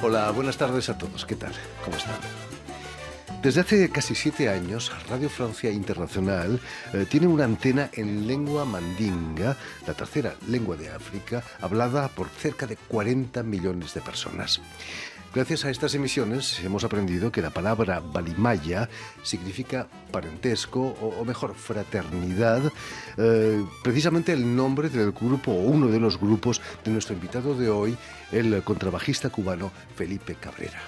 Hola, buenas tardes a todos. ¿Qué tal? ¿Cómo están? Desde hace casi 7 años, Radio Francia Internacional tiene una antena en lengua mandinga, la tercera lengua de África, hablada por cerca de 40 millones de personas. Gracias a estas emisiones hemos aprendido que la palabra balimaya significa parentesco, o mejor, fraternidad, precisamente el nombre del grupo, o uno de los grupos de nuestro invitado de hoy, el contrabajista cubano Felipe Cabrera.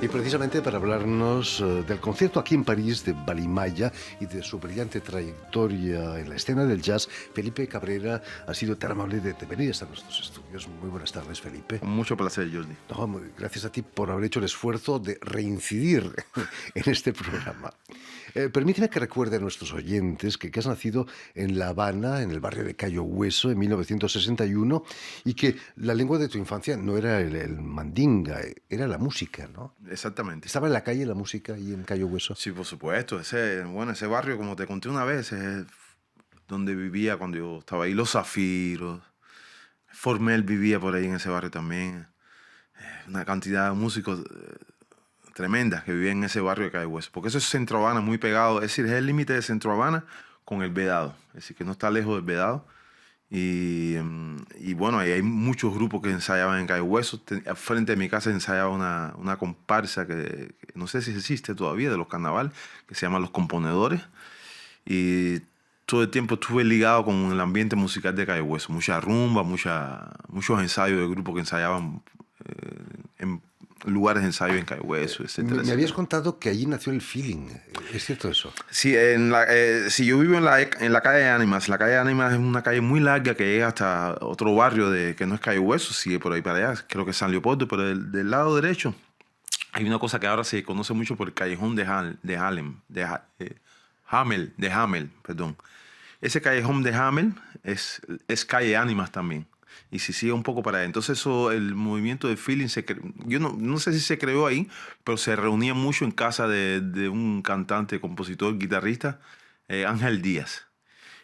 Y precisamente para hablarnos del concierto aquí en París de Balimaya y de su brillante trayectoria en la escena del jazz, Felipe Cabrera ha sido tan amable de venir hasta nuestros estudios. Muy buenas tardes, Felipe. Con mucho placer, Jordi. No, gracias a ti por haber hecho el esfuerzo de reincidir en este programa. Permíteme que recuerde a nuestros oyentes que has nacido en La Habana, en el barrio de Cayo Hueso, en 1961, y que la lengua de tu infancia no era el mandinga, era la música, ¿no? Exactamente. ¿Estaba en la calle la música ahí en Cayo Hueso? Sí, por supuesto. Ese barrio, como te conté una vez, es donde vivía cuando yo estaba ahí. Los Zafiros. Formel vivía por ahí en ese barrio también. Una cantidad de músicos tremendas que vivían en ese barrio de Cayo Hueso. Porque eso es Centro Habana, muy pegado. Es decir, es el límite de Centro Habana con el Vedado. Es decir, que no está lejos del Vedado. Y bueno, ahí hay muchos grupos que ensayaban en Cayo Hueso. Frente de mi casa ensayaba una comparsa que no sé si existe todavía, de los carnavales, que se llama Los Componedores. Y todo el tiempo estuve ligado con el ambiente musical de Cayo Hueso. Mucha rumba, muchos ensayos de grupos que ensayaban en lugares de ensayo en Cayo Hueso, etcétera. Me habías contado que allí nació el feeling. ¿Es cierto eso? Sí, sí, yo vivo en la calle de Ánimas. La calle de Ánimas es una calle muy larga que llega hasta otro barrio que no es Cayo Hueso, sigue por ahí para allá, creo que es San Leopoldo, pero del lado derecho hay una cosa que ahora se conoce mucho por el callejón de Hamel, perdón. Ese callejón de Hamel es calle Ánimas también. Y si sigue un poco para allá. Entonces el movimiento de feeling, yo no sé si se creó ahí, pero se reunía mucho en casa de un cantante, compositor, guitarrista, Ángel Díaz.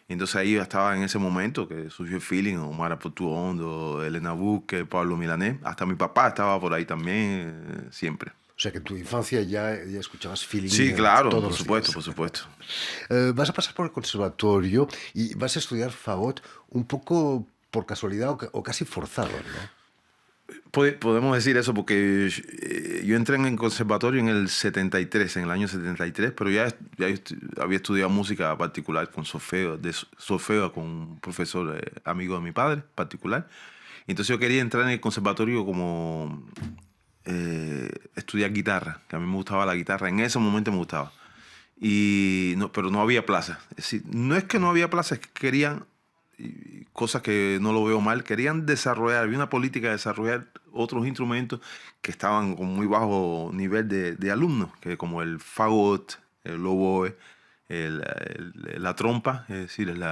Entonces ahí estaba en ese momento que surgió el feeling, Omar Aportuondo, Elena Buque, Pablo Milanés. Hasta mi papá estaba por ahí también, siempre. O sea que en tu infancia ya escuchabas feeling. Sí, claro, todos por los supuesto, días. por supuesto. Vas a pasar por el conservatorio y vas a estudiar fagot un poco por casualidad o casi forzado, ¿no? Podemos decir eso porque yo entré en el conservatorio en el 73, en el año 73, pero ya había estudiado música particular con solfeo, con un profesor amigo de mi padre particular. Y entonces yo quería entrar en el conservatorio como estudiar guitarra, que a mí me gustaba la guitarra, en ese momento me gustaba. Pero no había plaza. Es decir, no es que no había plaza, es que querían, cosas que no lo veo mal, querían desarrollar, había una política de desarrollar otros instrumentos que estaban con muy bajo nivel de alumnos, que como el fagot, el oboe, la trompa, es decir, el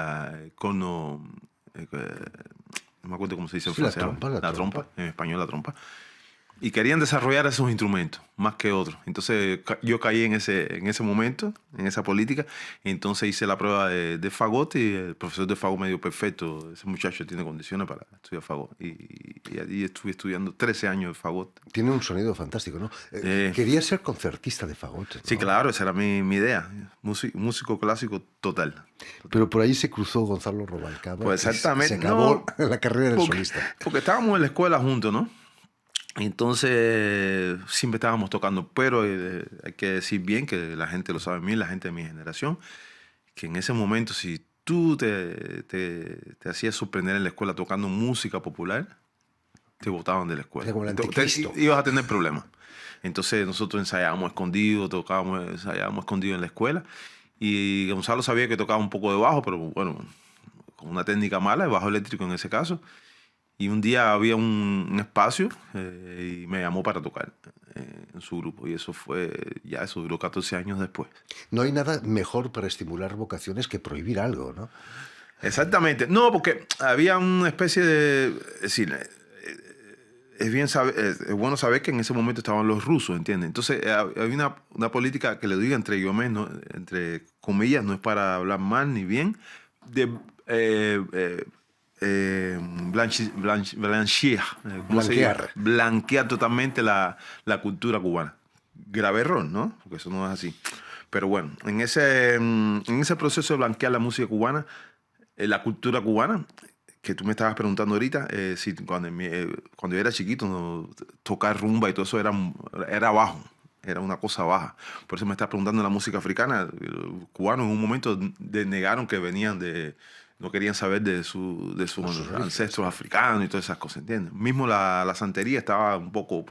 corno, no me acuerdo cómo se dice en francés. La trompa, en español la trompa. Y querían desarrollar esos instrumentos más que otros. Entonces yo caí en ese momento, en esa política. Entonces hice la prueba de fagot y el profesor de fagot me dio perfecto. Ese muchacho tiene condiciones para estudiar fagot. Y allí estuve estudiando 13 años de fagot. Tiene un sonido fantástico, ¿no? Quería ser concertista de fagot, ¿no? Sí, claro, esa era mi idea. músico clásico total. Pero por ahí se cruzó Gonzalo Rubalcaba. Pues que exactamente. Se acabó la carrera del porque, solista. Porque estábamos en la escuela juntos, ¿no? Entonces siempre estábamos tocando, pero hay que decir bien que la gente lo sabe bien, la gente de mi generación, que en ese momento si tú te hacías sorprender en la escuela tocando música popular, te botaban de la escuela. Era como el anticristo. Ibas a tener problemas. Entonces nosotros ensayábamos escondidos, ensayábamos escondidos en la escuela. Y Gonzalo sabía que tocaba un poco de bajo, pero bueno, con una técnica mala, de bajo eléctrico en ese caso. Y un día había un espacio y me llamó para tocar en su grupo. Y eso duró 14 años después. No hay nada mejor para estimular vocaciones que prohibir algo, ¿no? Exactamente. No, porque había una especie de... Es decir, es bueno saber que en ese momento estaban los rusos, ¿entiendes? Entonces había una política que le digo entre guiones, ¿no? Entre comillas, no es para hablar mal ni bien, de blanquear totalmente la cultura cubana. Grave error, ¿no? Porque eso no es así. Pero bueno, en ese proceso de blanquear la música cubana, la cultura cubana, que tú me estabas preguntando ahorita, cuando yo era chiquito, no, tocar rumba y todo eso era bajo, era una cosa baja. Por eso me estás preguntando la música africana. Los cubanos en un momento negaron que venían no querían saber de sus ancestros africanos y todas esas cosas, ¿entiendes? Mismo la santería estaba un poco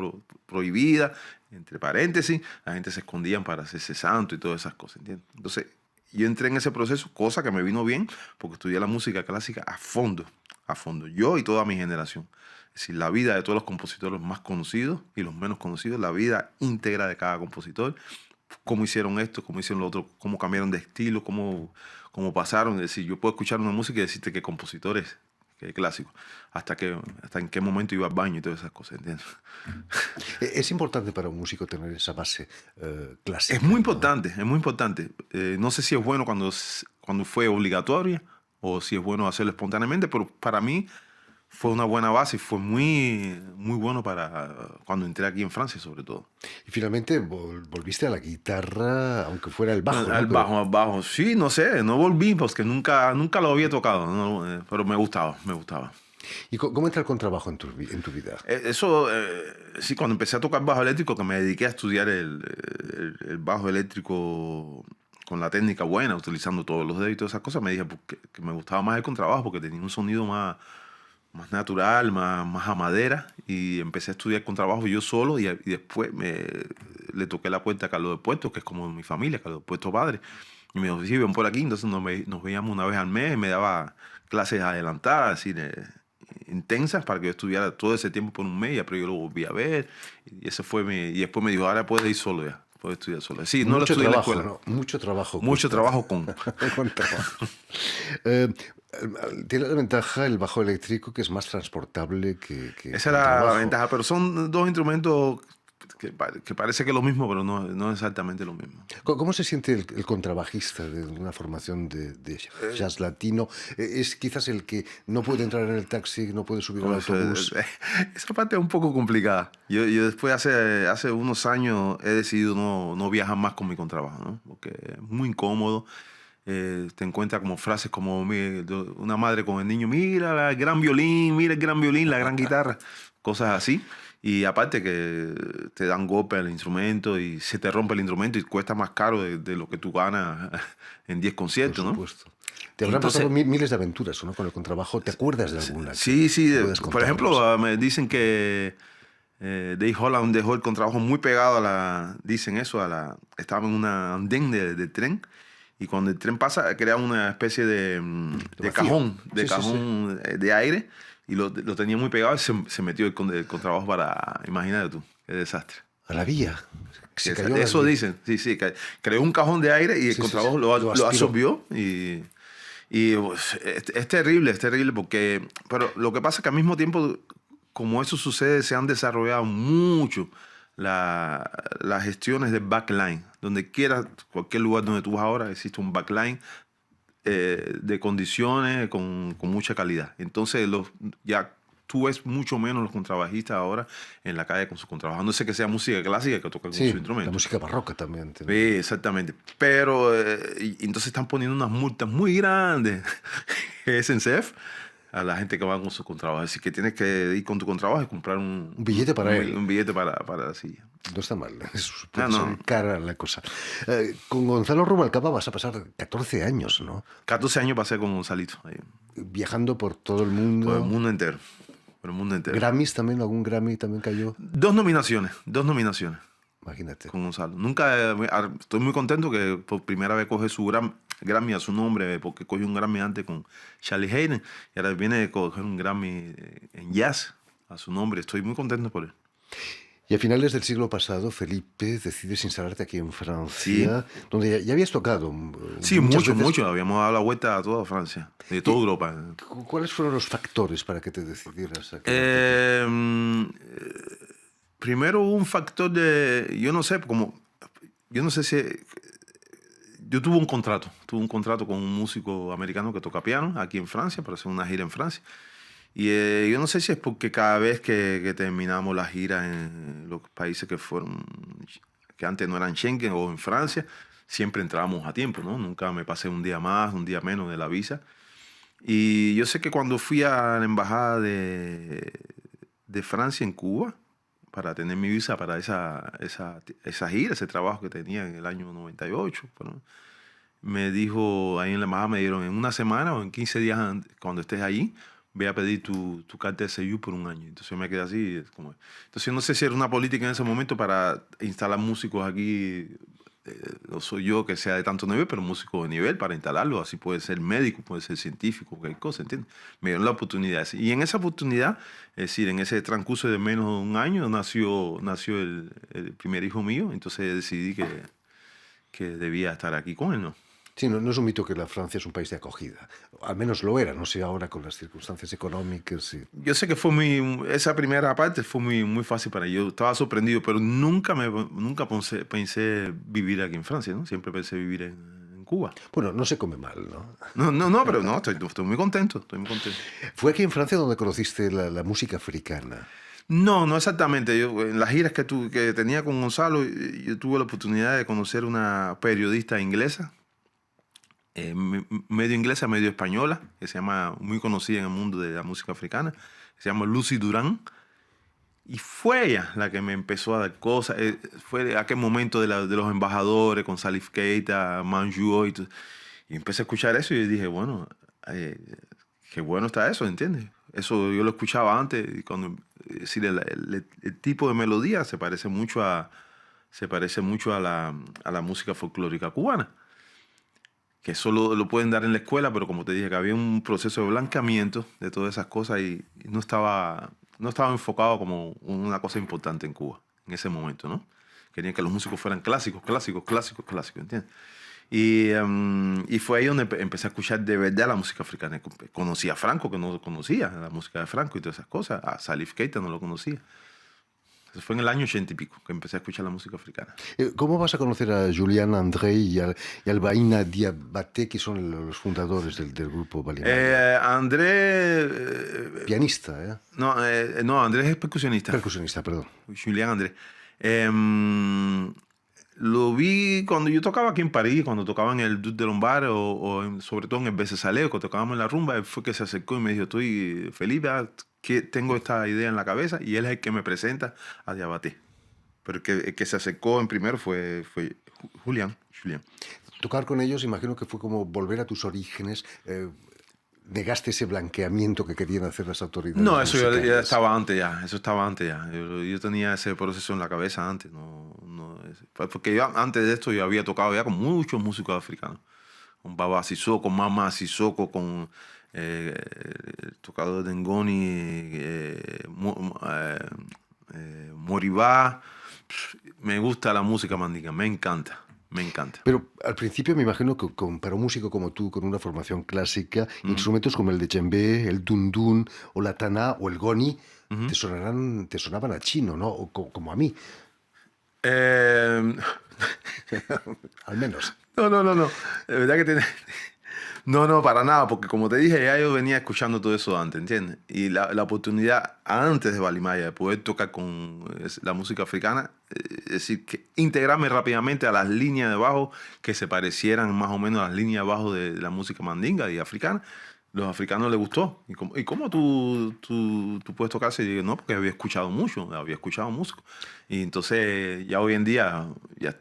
prohibida, entre paréntesis, la gente se escondían para hacerse santo y todas esas cosas, ¿entiendes? Entonces, yo entré en ese proceso, cosa que me vino bien, porque estudié la música clásica a fondo, yo y toda mi generación. Es decir, la vida de todos los compositores más conocidos y los menos conocidos, la vida íntegra de cada compositor, cómo hicieron esto, cómo hicieron lo otro, cómo cambiaron de estilo, cómo pasaron. Es decir, yo puedo escuchar una música y decirte qué compositor es, qué clásico, hasta en qué momento iba al baño y todas esas cosas, ¿entiendes? Es importante para un músico tener esa base clásica. Es muy importante, ¿no? Es muy importante. No sé si es bueno cuando fue obligatoria o si es bueno hacerlo espontáneamente, pero para mí fue una buena base y fue muy, muy bueno para cuando entré aquí en Francia, sobre todo. Y finalmente volviste a la guitarra, aunque fuera el bajo, ¿no? Al bajo. Sí, no sé, no volví porque nunca lo había tocado, ¿no? Pero me gustaba. ¿Y cómo entra el contrabajo en tu vida? Eso, sí, cuando empecé a tocar bajo eléctrico, que me dediqué a estudiar el bajo eléctrico con la técnica buena, utilizando todos los dedos y todas esas cosas, me dije que me gustaba más el contrabajo porque tenía un sonido más natural, más a madera, y empecé a estudiar contrabajo yo solo y después le toqué la puerta a Carlos de Puerto, que es como mi familia, Carlos de Puerto padre, y me dijo, sí, ven por aquí. Entonces nos veíamos una vez al mes y me daba clases adelantadas, así, intensas, para que yo estudiara todo ese tiempo por un mes, pero yo lo volví a ver, y ese fue y después me dijo, ahora puedes ir solo ya. Puedes estudiar solo. Sí, no lo estudié en la escuela. ¿No? Mucho trabajo. Mucho trabajo con trabajo. Tiene la ventaja el bajo eléctrico, que es más transportable que esa era la ventaja, pero son dos instrumentos que parece que es lo mismo, pero no es exactamente lo mismo. ¿Cómo se siente el contrabajista de una formación de jazz latino? Es quizás el que no puede entrar en el taxi, no puede subir al autobús. Esa parte es un poco complicada. Yo después, hace unos años, he decidido no viajar más con mi contrabajo, ¿no? Porque es muy incómodo. Te encuentras como frases como una madre con el niño, mira el gran violín, la gran guitarra, cosas así. Y aparte que te dan golpe al instrumento y se te rompe el instrumento y cuesta más caro de lo que tú ganas en 10 conciertos, ¿no? Por supuesto. Te habrán pasado miles de aventuras, ¿no? Con el contrabajo. ¿Te acuerdas de alguna? Sí. Por ejemplo, me dicen que Dave Holland dejó el contrabajo muy pegado estaba en una andén de tren. Y cuando el tren pasa, crea una especie de cajón, de aire, y lo tenía muy pegado y se metió el contrabajo imagínate tú, qué desastre. A la vía. Eso dicen, sí, creó un cajón de aire y el contrabajo lo absorbió y pues, es terrible porque... Pero lo que pasa es que al mismo tiempo, como eso sucede, se han desarrollado mucho las gestiones del backline. Donde quiera, cualquier lugar donde tú vas ahora, existe un backline de condiciones con mucha calidad. Entonces, ya tú ves mucho menos los contrabajistas ahora en la calle con su contrabajo. No sé que sea música clásica que tocan con Sí, su instrumento. la música barroca también. Sí, exactamente. Pero y entonces están poniendo unas multas muy grandes, SNCF, a la gente que va con su contrabajo. Así que tienes que ir con tu contrabajo y comprar Un billete para él. un billete para la silla. No está mal, eso puede no. ser cara la cosa. Con Gonzalo Rubalcaba vas a pasar 14 años, ¿no? 14 años pasé con Gonzalito. Ahí, Viajando por todo el mundo. por el mundo entero. Por el mundo entero. ¿Grammys también? ¿Algún Grammy también cayó? Dos nominaciones. Imagínate. Con Gonzalo. Nunca, estoy muy contento que por primera vez coge su Grammy a su nombre, porque cogió un Grammy antes con Charlie Hayden y ahora viene a coger un Grammy en jazz a su nombre. Estoy muy contento por él. Y a finales del siglo pasado, Felipe, decides instalarte aquí en Francia, donde ya habías tocado. Sí, mucho. Habíamos dado la vuelta a toda Francia, de toda Europa. ¿Cuáles fueron los factores para que te decidieras a Primero un factor de, yo no sé si, yo tuve un contrato con un músico americano que toca piano aquí en Francia para hacer una gira en Francia. Y yo no sé si es porque cada vez que terminamos la gira en los países que antes no eran Schengen o en Francia, siempre entrábamos a tiempo, ¿no? Nunca me pasé un día más, un día menos de la visa. Y yo sé que cuando fui a la embajada de Francia en Cuba, para tener mi visa para esa gira, ese trabajo que tenía en el año 98, bueno, me dijo, ahí en la embajada me dieron en una semana o en 15 días cuando estés ahí, ve a pedir tu carta de CEU por un año. Entonces yo me quedé así. Entonces yo no sé si era una política en ese momento para instalar músicos aquí, no soy yo que sea de tanto nivel, pero músicos de nivel para instalarlos. Así puede ser médico, puede ser científico, cualquier cosa, ¿entiendes? Me dieron la oportunidad. Y en esa oportunidad, es decir, en ese transcurso de menos de un año, nació el primer hijo mío. Entonces decidí que debía estar aquí con él, ¿no? Sí, no es un mito que la Francia es un país de acogida. Al menos lo era, no sé ahora con las circunstancias económicas. Sí. Yo sé que esa primera parte fue muy fácil para mí. Yo estaba sorprendido, pero nunca pensé vivir aquí en Francia, ¿no? Siempre pensé vivir en Cuba. Bueno, no se come mal, ¿no? No, pero no, estoy muy contento, ¿Fue aquí en Francia donde conociste la música africana? No exactamente. Yo, en las giras que tenía con Gonzalo, yo tuve la oportunidad de conocer una periodista inglesa, medio inglesa, medio española, que se llama, muy conocida en el mundo de la música africana, se llama Lucy Durán. Y fue ella la que me empezó a dar cosas. Fue aquel momento de los embajadores con Salif Keita, Manjou y empecé a escuchar eso y dije, bueno, qué bueno está eso, ¿entiendes? Eso yo lo escuchaba antes y cuando, es decir, el tipo de melodía se parece mucho a la música folclórica cubana. Que eso lo pueden dar en la escuela, pero como te dije, que había un proceso de blanqueamiento de todas esas cosas y no estaba enfocado como una cosa importante en Cuba en ese momento, ¿no? Querían que los músicos fueran clásicos, ¿entiendes? Y fue ahí donde empecé a escuchar de verdad la música africana. Conocí a Franco, que no conocía, la música de Franco y todas esas cosas. A Salif Keita no lo conocía. Eso fue en el año 80 y pico que empecé a escuchar la música africana. ¿Cómo vas a conocer a Julian André y al Baina Diabaté, que son los fundadores del grupo Balimaya? André... Pianista, ¿eh? No, Andrés es percusionista. Percusionista, perdón. Julian André. Lo vi cuando yo tocaba aquí en París, cuando tocaba en el Duc de Lombard sobre todo en el BC Saleo, cuando tocábamos en la rumba. Él fue que se acercó y me dijo, estoy feliz, que tengo esta idea en la cabeza, y él es el que me presenta a Diabaté. Pero el que se acercó en primero fue Julián. Tocar con ellos, imagino que fue como volver a tus orígenes. ¿Negaste ese blanqueamiento que querían hacer las autoridades? No, eso ya estaba antes ya. Yo tenía ese proceso en la cabeza antes. Porque yo, antes de esto yo había tocado ya con muchos músicos africanos. Con Baba Sissoko, con Mama Sissoko, con el tocador de Ngoni, Moribá. Me gusta la música mandinga, me encanta. Pero al principio me imagino que para un músico como tú, con una formación clásica, instrumentos como el de djembé, el dundun, o la taná, o el goni, te sonaban a chino, ¿no? O como a mí. Al menos. No. De verdad que No, no, para nada, porque como te dije, ya yo venía escuchando todo eso antes, ¿entiendes? Y la oportunidad antes de Balimaya de poder tocar con la música africana, es decir, que integrarme rápidamente a las líneas de bajo que se parecieran más o menos a las líneas de bajo de la música mandinga y africana. Los africanos les gustó. ¿Y cómo tú puedes tocarse? Y digo, no, porque había escuchado mucho, había escuchado música. Y entonces ya hoy en día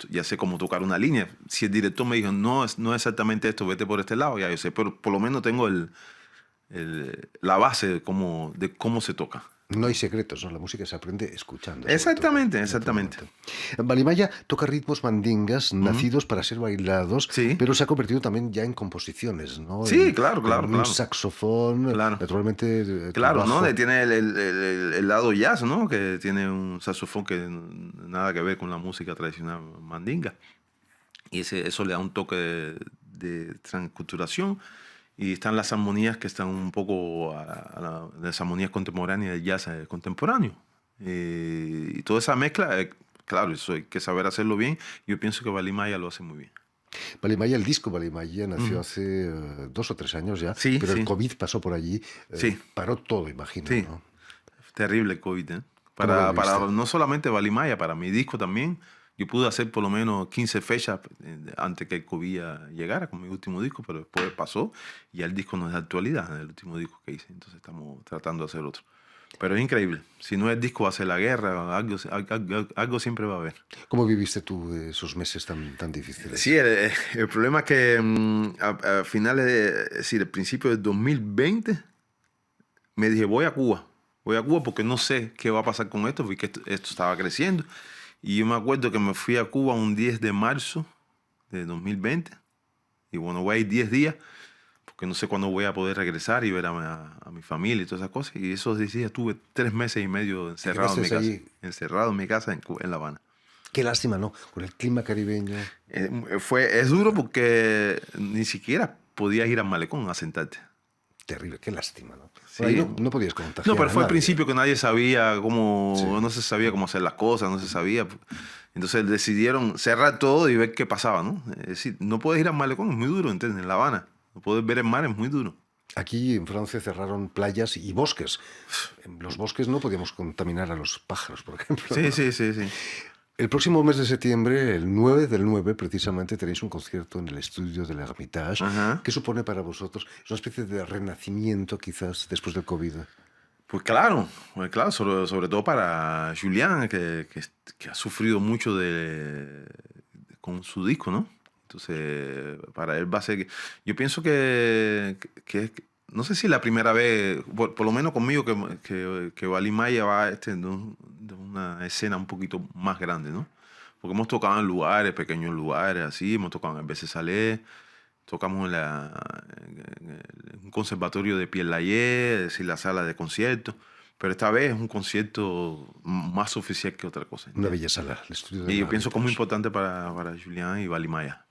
ya sé cómo tocar una línea. Si el director me dijo, no es exactamente esto, vete por este lado, ya yo sé, pero por lo menos tengo la base de cómo se toca. No hay secretos, ¿no? La música se aprende escuchando. Exactamente, exactamente. Balimaya toca ritmos mandingas nacidos para ser bailados, Sí. pero se ha convertido también ya en composiciones, ¿no? Sí, claro. Un saxofón, Claro. naturalmente. Claro, bajo. ¿no? Tiene el lado jazz, ¿no? Que tiene un saxofón que nada que ver con la música tradicional mandinga. Y eso le da un toque de transculturación. Y están las armonías que están un poco a las armonías contemporáneas del jazz contemporáneo. Y toda esa mezcla, claro, eso hay que saber hacerlo bien. Yo pienso que Balimaya lo hace muy bien. Balimaya, el disco Balimaya nació hace 2 o 3 años ya, Sí, pero el sí. COVID pasó por allí, Sí. paró todo, imagino, Sí. ¿no? Terrible el COVID, ¿eh? ¿Cómo lo Para viste? no solamente Balimaya, para mi disco también. Yo pude hacer por lo menos 15 fechas antes que el COVID llegara con mi último disco, pero después pasó y ya el disco no es de actualidad, el último disco que hice. Entonces estamos tratando de hacer otro. Pero es increíble. Si no es el disco, va a ser la guerra, algo siempre va a haber. ¿Cómo viviste tú esos meses tan difíciles? Sí, el problema es que a finales es decir, el principio del 2020, me dije, voy a Cuba porque no sé qué va a pasar con esto, porque esto estaba creciendo. Y yo me acuerdo que me fui a Cuba un 10 de marzo de 2020. Y bueno, voy a ir 10 días, porque no sé cuándo voy a poder regresar y ver a mi familia y todas esas cosas. Y esos 10 días estuve 3 meses y medio encerrado en mi casa. Encerrado en mi casa en La Habana. Qué lástima, ¿no? Con el clima caribeño. Es duro porque ni siquiera podías ir al malecón a sentarte. Terrible, qué lástima, ¿no? Sí. Ahí no podías contagiar. No, pero fue a al nadie. principio que nadie sabía cómo, Sí. no se sabía cómo hacer las cosas, no se sabía. Entonces decidieron cerrar todo y ver qué pasaba, ¿no? Es decir, no puedes ir al malecón, es muy duro, ¿entiendes? En La Habana, no puedes ver el mar, es muy duro. Aquí en Francia cerraron playas y bosques. En los bosques no podíamos contaminar a los pájaros, por ejemplo. Sí. El próximo mes de septiembre, el 9 del 9, precisamente, tenéis un concierto en el estudio del Hermitage. Ajá. ¿Qué supone para vosotros? Es una especie de renacimiento, quizás, después del COVID. Pues claro, sobre todo para Julián, que ha sufrido mucho con su disco, ¿no? Entonces, para él va a ser... Yo pienso que no sé si la primera vez, por lo menos conmigo, que Balimaya va de una escena un poquito más grande, ¿no? Porque hemos tocado en lugares, pequeños lugares, así, hemos tocado en BC tocamos en un conservatorio de Pierre Layet, es decir, la sala de conciertos, pero esta vez es un concierto más oficial que otra cosa. Una bella sala, el estudio del Y yo pienso que es muy Hermitage. importante para Julián y Balimaya.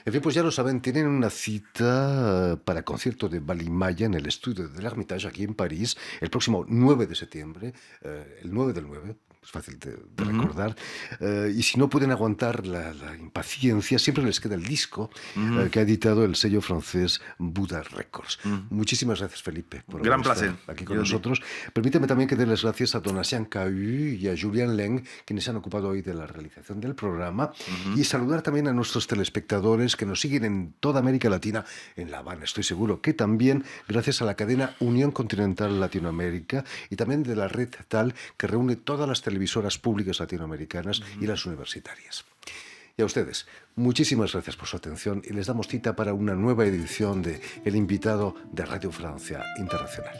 En fin, pues ya lo saben, tienen una cita para concierto de Balimaya en el estudio del Hermitage aquí en París el próximo 9 de septiembre, el 9 del 9. Es fácil de recordar. Y si no pueden aguantar la impaciencia, siempre les queda el disco que ha editado el sello francés Buddha Records. Muchísimas gracias, Felipe, por Gran estar placer. aquí con Jordi. nosotros. Permíteme también que dé las gracias a Donatien Cahu y a Julien Leng, quienes se han ocupado hoy de la realización del programa, y saludar también a nuestros telespectadores que nos siguen en toda América Latina, en La Habana, estoy seguro que también gracias a la cadena Unión Continental Latinoamérica y también de la red TAL, que reúne todas las televisoras públicas latinoamericanas y las universitarias. Y a ustedes, muchísimas gracias por su atención y les damos cita para una nueva edición de El Invitado de Radio Francia Internacional.